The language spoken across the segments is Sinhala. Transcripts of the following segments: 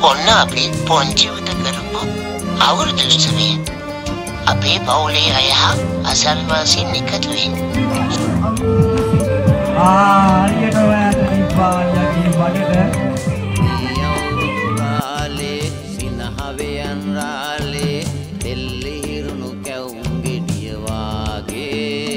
කොන්න අපි පොන්චිවත කරපු අවුරුදු උත්සවය අපේ පවුලේ අය හා අසල්වාසීන් එකතු වෙන්න. හරියට ඔයාට නිබ්බාණ්‍යගේ බඩට කාලේ සිනහවෙයන් රාලේ දෙල්ලිහිරුණු කැවුම් ගෙඩිය වාගේ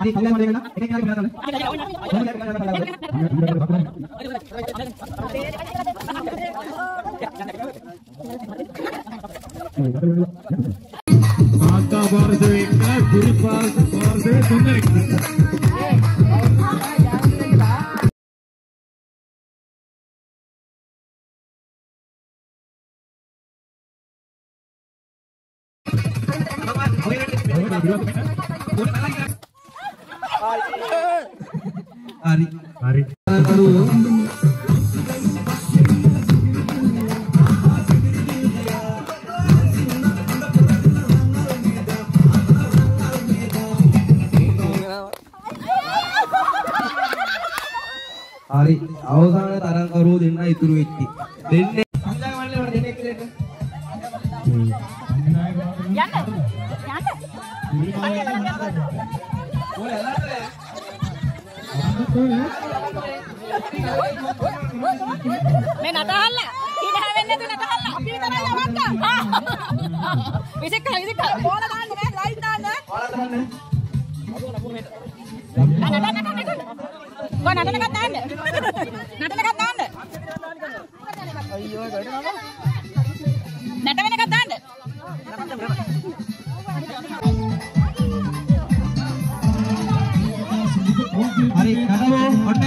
Hari kalian mau dengar? Ini kita bilang. Mata Barcelona, Guru Barcelona tunjuk. Hari. Hari අවසාන තරංගකරු දෙන්න ඉතුරු වෙච්චි. දෙන්නේ සංජාය මණ්ඩලේ වල දෙන්නේ කියලා. මේ නටහල්ල ඊට හැවෙන්නේ නැති නටහල්ල අපි විතරයි යවන්න. විසික බෝල දාන්න නෑ ලයින් දාන්න. බෝල දාන්න. නටනකක් දාන්න. නටනකක් දාන්න. අයියෝ ගඩනම. නට වෙනකක් දාන්න. Hari nadawo ඔන්න.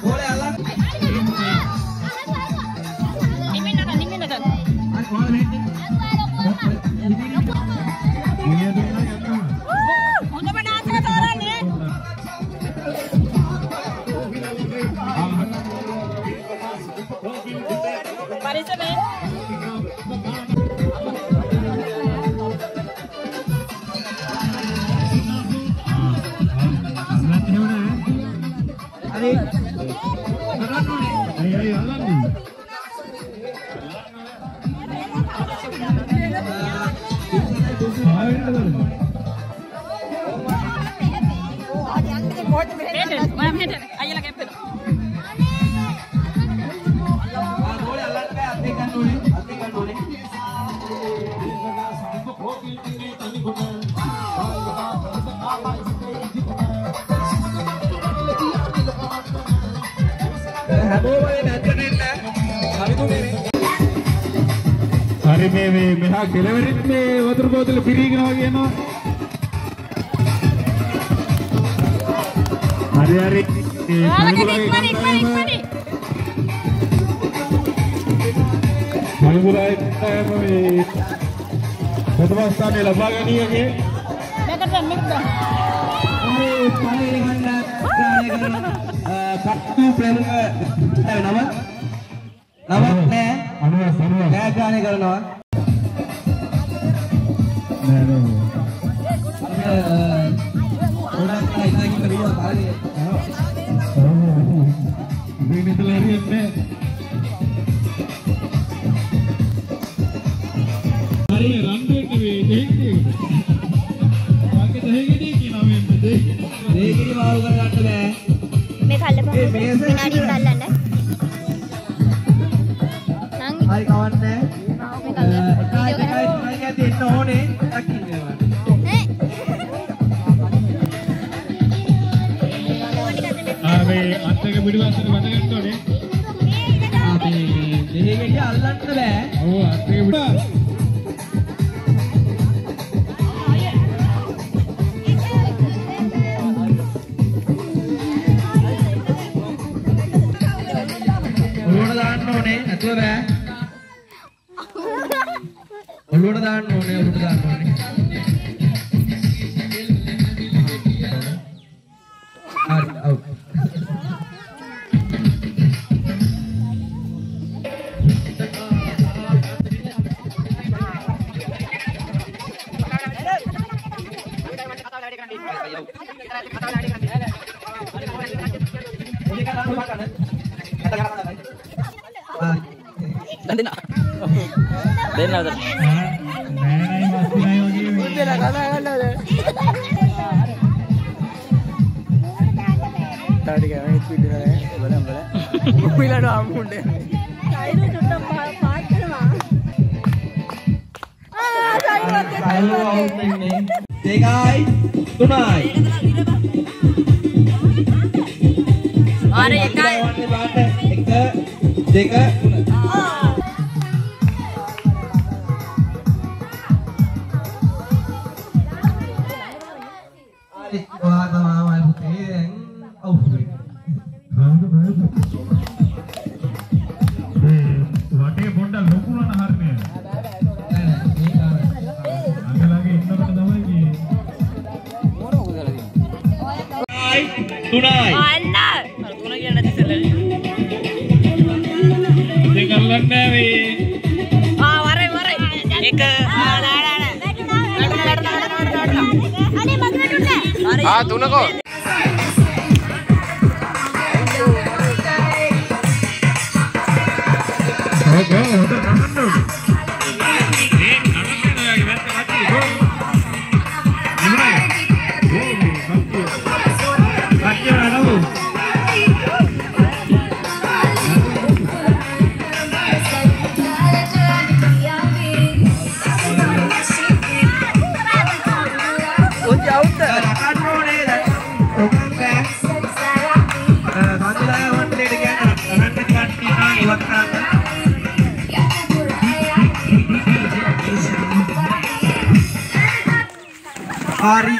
ඕලේ අල්ලන්න. නිමින්නට. අර කොහොමද වෙන්නේ? හොඳම නාසක තෝරන්නේ. පරිස්සමෙන්. අයියලා කැප්පෙන. ගෝලේ අල්ලන්න බෑ අත් දෙක ගන්න ඕනේ. hari මේ මෙහා කෙළවරින් මේ වතුර බෝතල පිරීගෙන වගේ යනවා. hari මනුගුරයි මේ ප්‍රථම ස්ථානය ලබා ගැනීමේ මේ පළවෙනි ගණ්ඩායම කට්ටු ප්‍රමුඛ නම නෑ ගානේ කරනවා ගොඩක් අය ඉඳන් වීඩියෝ බලන්නේ මේ මෙතන හරියන්නේ හරි රන් දෙන්න වේ දෙන්නේ වාගේ දෙහෙකදී කියනවා මේ දෙහිකිරි මාරු කර ගන්න බෑ මේ කල්ලපන් විනාඩියක් අල්ලන්න හරි කවන්නේ එකයි දෙන්න ඕනේ දකින්නවා මේ අත්ක පිටිපස්සට වද ගන්න ඕනේ මේ දෙහිකිරි අල්ලන්න බෑ ඔව් අත්ක පිට නැතුව බෑ ඔළුවට දාන්න ඕනේ ඔළුවට දාන්න ඕනේ හරි අවුට් දෙන්නවද? නෑ මස්තිනයි වගේ මුන්දේ කතා කරන්නද? තාඩි ගානේ ස්පීඩ් නෑ බලන්න උපිලට අම්මුන්නේ සයිඩ් චුට්ටක් පාත් කරනවා. සයිඩ් අයියෝ දෙකයි තුනයි. ආරේ එකයි. එක දෙක තුන. ආරේ ඔයා තමයි පුතේ දැන් අවුත් වෙන්නේ. වටේ පොඩ්ඩක් ලොකු වුණා හරිනේ. අඟලගේ ඉන්නකොට තමයි කියේ. තුනයි. අන්න. අර තුන කියන්නේ නැති සෙල්ලනේ. දෙක අල්ලන්නේ මේ. වරේ. එක අනේ මගේ තුන. තුනකෝ. Hari